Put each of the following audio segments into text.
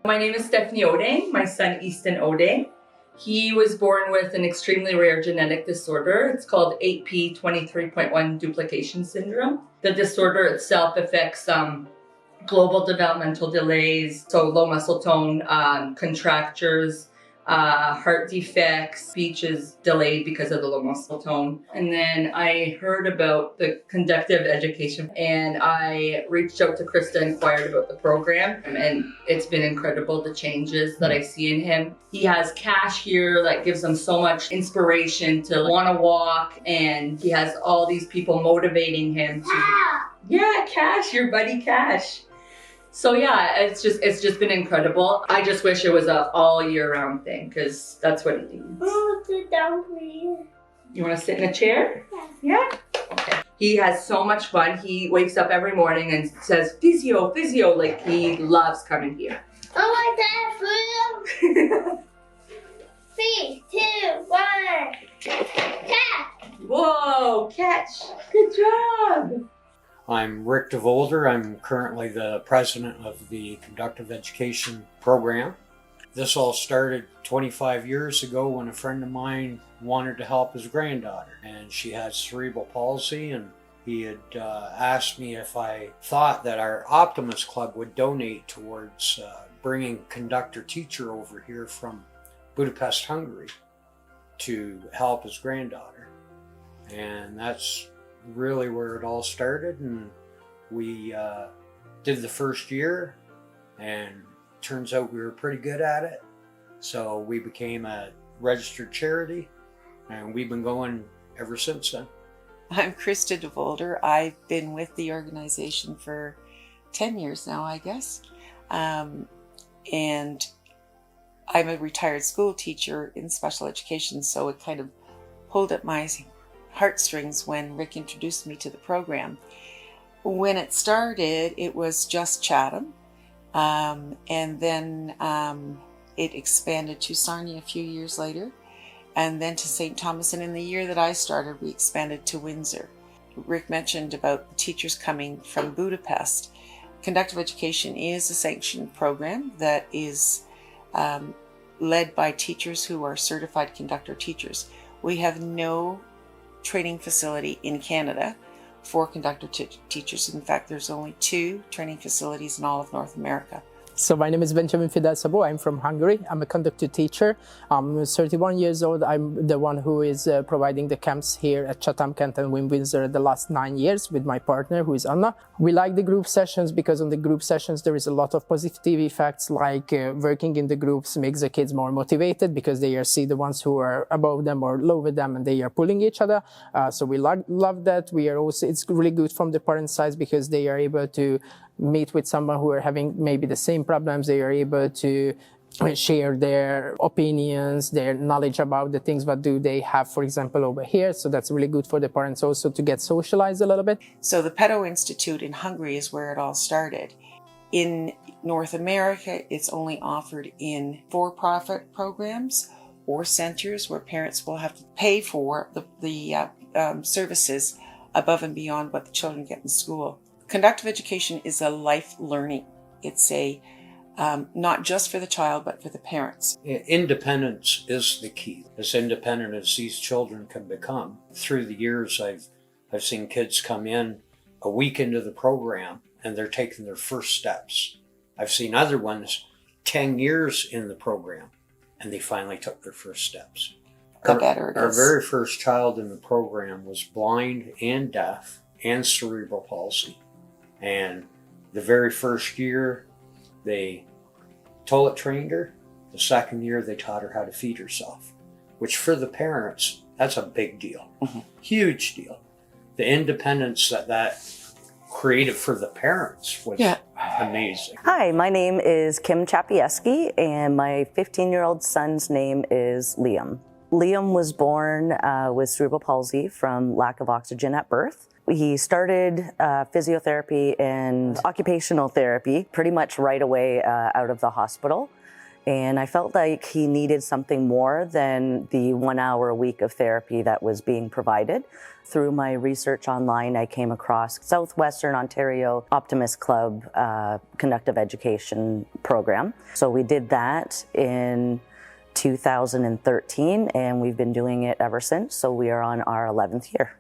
My name is Stephanie Odeng, my son Easton Odeng. He was born with an extremely rare genetic disorder. It's called 8p23.1 duplication syndrome. The disorder itself affects global developmental delays, so low muscle tone, contractures, heart defects, speech is delayed because of the low muscle tone. And then I heard about the conductive education and I reached out to Krista, inquired about the program, and it's been incredible, the changes that I see in him. He has Cash here that gives him so much inspiration to want to walk, and he has all these people motivating him to... Yeah, Cash, your buddy Cash. So yeah, it's just been incredible. I just wish it was a all year round thing, because that's what he needs. Oh, sit down, please. You want to sit in a chair? Yeah? Okay. He has so much fun. He wakes up every morning and says, physio, physio. Like, he loves coming here. Oh, my dad, 3, 2, 1. Catch! Whoa, catch. Good job. I'm Rick DeVolder. I'm currently the president of the Conductive Education program. This all started 25 years ago when a friend of mine wanted to help his granddaughter, and she had cerebral palsy, and he had asked me if I thought that our Optimus Club would donate towards bringing conductor teacher over here from Budapest, Hungary to help his granddaughter. And that's really where it all started, and we did the first year, and turns out we were pretty good at it, so we became a registered charity, and we've been going ever since then. I'm Krista DeVolder. I've been with the organization for 10 years now, I guess, and I'm a retired school teacher in special education, so it kind of pulled at my heartstrings when Rick introduced me to the program. When it started, it was just Chatham, and then it expanded to Sarnia a few years later, and then to St. Thomas, and in the year that I started, we expanded to Windsor. Rick mentioned about the teachers coming from Budapest. Conductive Education is a sanctioned program that is led by teachers who are certified conductor teachers. We have no training facility in Canada for conductor teachers. In fact, there's only 2 training facilities in all of North America. So my name is Benjamin Fidel-Sabo. I'm from Hungary. I'm a conductor teacher. I'm 31 years old. I'm the one who is providing the camps here at Chatham, Kent and Windsor the last 9 years with my partner, who is Anna. We like the group sessions because on the group sessions there is a lot of positive effects, like working in the groups makes the kids more motivated because they see the ones who are above them or lower them and they are pulling each other. So we love that. We are also, it's really good from the parent side because they are able to meet with someone who are having maybe the same problems. They are able to share their opinions, their knowledge about the things what do they have, for example, over here. So that's really good for the parents also to get socialized a little bit. So the Pedo Institute in Hungary is where it all started. In North America, it's only offered in for-profit programs or centers where parents will have to pay for the services above and beyond what the children get in school. Conductive education is a life learning. It's a not just for the child, but for the parents. Independence is the key. As independent as these children can become. Through the years, I've seen kids come in a week into the program and they're taking their first steps. I've seen other ones 10 years in the program and they finally took their first steps. The better it is. Our very first child in the program was blind and deaf and cerebral palsy. And the very first year, they toilet trained her. The second year, they taught her how to feed herself, which for the parents, that's a big deal. Mm-hmm. Huge deal. The independence that created for the parents was amazing. Hi, my name is Kim Chapieski, and my 15-year-old son's name is Liam. Liam was born with cerebral palsy from lack of oxygen at birth. He started physiotherapy and occupational therapy pretty much right away out of the hospital. And I felt like he needed something more than the 1 hour a week of therapy that was being provided. Through my research online, I came across Southwestern Ontario Optimist Club Conductive Education program. So we did that in 2013, and we've been doing it ever since. So we are on our 11th year.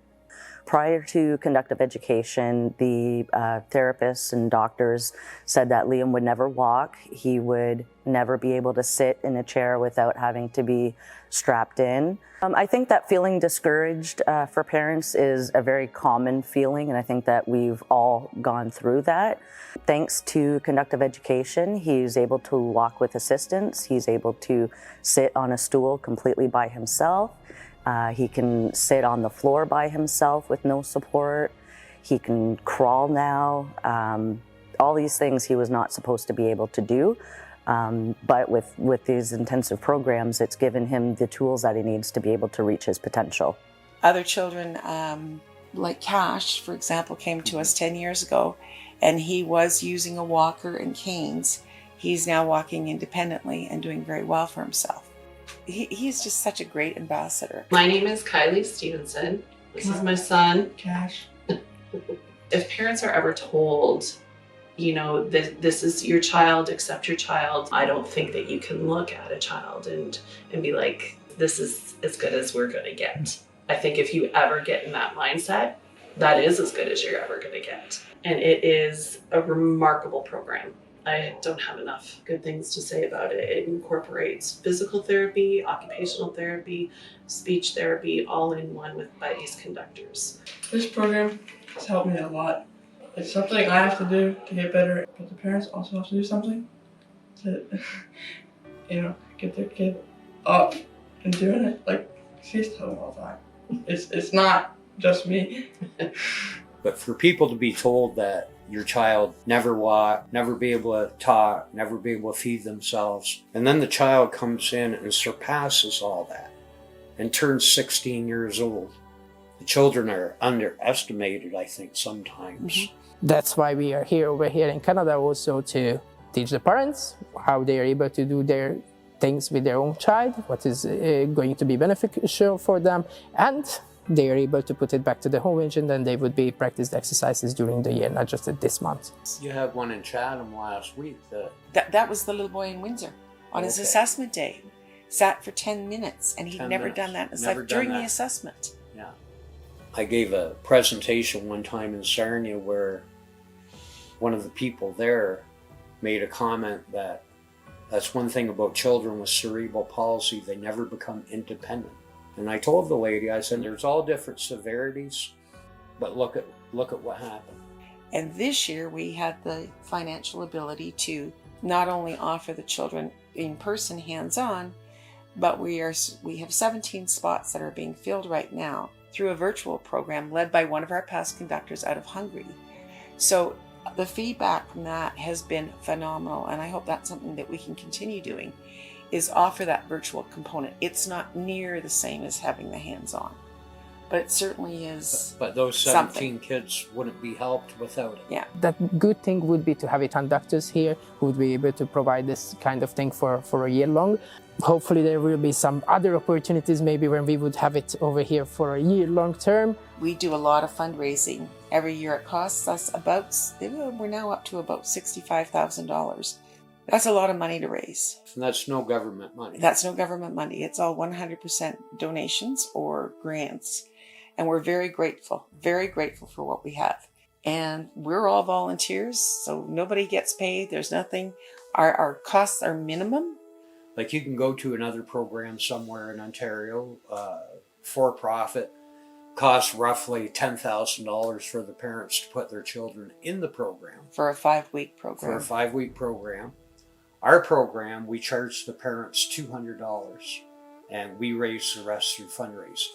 Prior to conductive education, the therapists and doctors said that Liam would never walk. He would never be able to sit in a chair without having to be strapped in. I think that feeling discouraged for parents is a very common feeling, and I think that we've all gone through that. Thanks to conductive education, he's able to walk with assistance. He's able to sit on a stool completely by himself. He can sit on the floor by himself with no support. He can crawl now. All these things he was not supposed to be able to do. But with these intensive programs, it's given him the tools that he needs to be able to reach his potential. Other children, like Cash, for example, came to us 10 years ago, and he was using a walker and canes. He's now walking independently and doing very well for himself. He's just such a great ambassador. My name is Kylie Stevenson. This is my son, Cash. If parents are ever told, you know, this is your child, accept your child, I don't think that you can look at a child and be like, this is as good as we're gonna get. I think if you ever get in that mindset, that is as good as you're ever gonna get. And it is a remarkable program. I don't have enough good things to say about it. It incorporates physical therapy, occupational therapy, speech therapy, all in one by these conductors. This program has helped me a lot. It's something I have to do to get better, but the parents also have to do something to, get their kid up and doing it. Like she's telling me all the time. It's not just me. But for people to be told that your child never walk, never be able to talk, never be able to feed themselves, and then the child comes in and surpasses all that and turns 16 years old. The children are underestimated, I think, sometimes. Mm-hmm. That's why we are here over here in Canada also to teach the parents how they are able to do their things with their own child, what is going to be beneficial for them, and they are able to put it back to the home engine, then they would be practiced exercises during the year, not just this month. You had one in Chatham last week. That was the little boy in Windsor on his assessment day. Sat for 10 minutes, and he'd never done that in his life during the assessment. Yeah. I gave a presentation one time in Sarnia where one of the people there made a comment that that's one thing about children with cerebral palsy, they never become independent. And I told the lady, I said, there's all different severities, but look at what happened. And this year we had the financial ability to not only offer the children in person hands-on, but we have 17 spots that are being filled right now through a virtual program led by one of our past conductors out of Hungary. So the feedback from that has been phenomenal, and I hope that's something that we can continue doing, is offer that virtual component. It's not near the same as having the hands-on, but it certainly is. But those 17 kids wouldn't be helped without it. Yeah. That good thing would be to have conductors here who would be able to provide this kind of thing for a year long. Hopefully there will be some other opportunities maybe when we would have it over here for a year long term. We do a lot of fundraising. Every year it costs us we're now up to about $65,000. That's a lot of money to raise. And that's no government money. That's no government money. It's all 100% donations or grants. And we're very grateful for what we have. And we're all volunteers, so nobody gets paid. There's nothing. Our costs are minimum. Like you can go to another program somewhere in Ontario, for profit, costs roughly $10,000 for the parents to put their children in the program. For a 5-week program. For a 5-week program. Our program, we charge the parents $200 and we raise the rest through fundraising.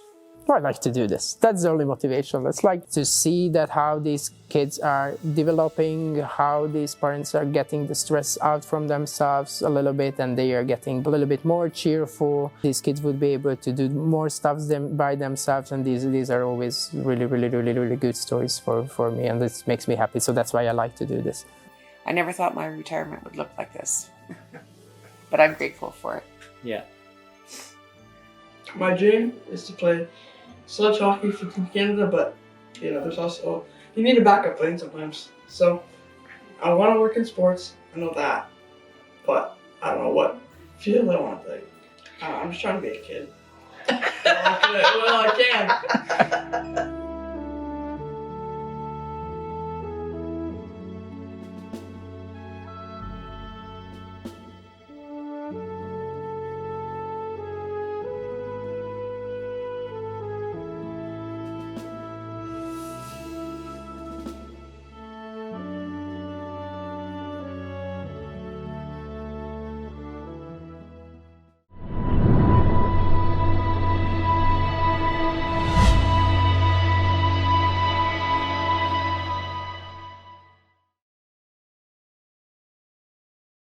I like to do this. That's the only motivation. It's like to see that how these kids are developing, how these parents are getting the stress out from themselves a little bit, and they are getting a little bit more cheerful. These kids would be able to do more stuff by themselves, and these are always really, really, really, really good stories for me, and this makes me happy. So that's why I like to do this. I never thought my retirement would look like this. but I'm grateful for it. Yeah. My dream is to play sledge hockey for Team Canada, but there's also you need a backup plan sometimes. So I want to work in sports. I know that, but I don't know what field I want to play. I'm just trying to be a kid. Well, I can.